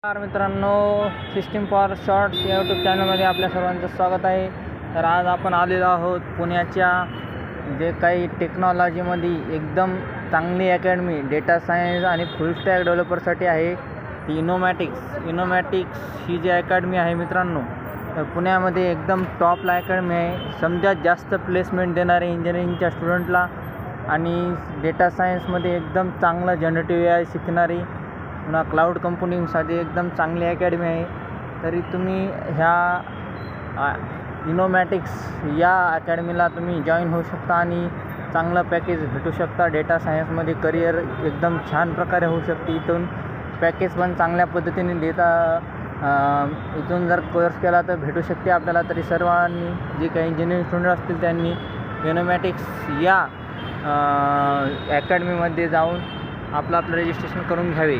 नमस्कार मित्रांनो, system for shorts या यूट्यूब चॅनलमध्ये आपल्या सर्वांचं स्वागत आहे. तर आज आपण आलेलो आहोत पुण्याच्या जे काही टेक्नॉलॉजीमध्ये एकदम चांगली अकॅडमी डेटा सायन्स आणि फुल स्टॅक डेव्हलपरसाठी आहे ती इनोमॅटिक्स ही जी अकॅडमी आहे मित्रांनो, तर पुण्यामध्ये एकदम टॉपला अकॅडमी आहे. समजात जास्त प्लेसमेंट देणारे इंजिनिअरिंगच्या स्टुडंटला आणि डेटा सायन्समध्ये एकदम चांगलं जनरेटिव्ह AI शिकणारी पुन्हा क्लाउड कंपनीसाठी एकदम चांगली अकॅडमी आहे. तरी तुम्ही ह्या इनोमॅटिक्स या अकॅडमीला तुम्ही जॉईन होऊ शकता आणि चांगलं पॅकेज भेटू शकता. डेटा सायन्समध्ये करिअर एकदम छान प्रकारे होऊ शकते. इथून पॅकेज पण चांगल्या पद्धतीने इथून जर कोर्स केला तर भेटू शकते आपल्याला. तरी सर्वांनी जे काही इंजिनिअरिंग स्टुडंट असतील त्यांनी इनोमॅटिक्स या अकॅडमीमध्ये जाऊन आपलं रजिस्ट्रेशन करून घ्यावे.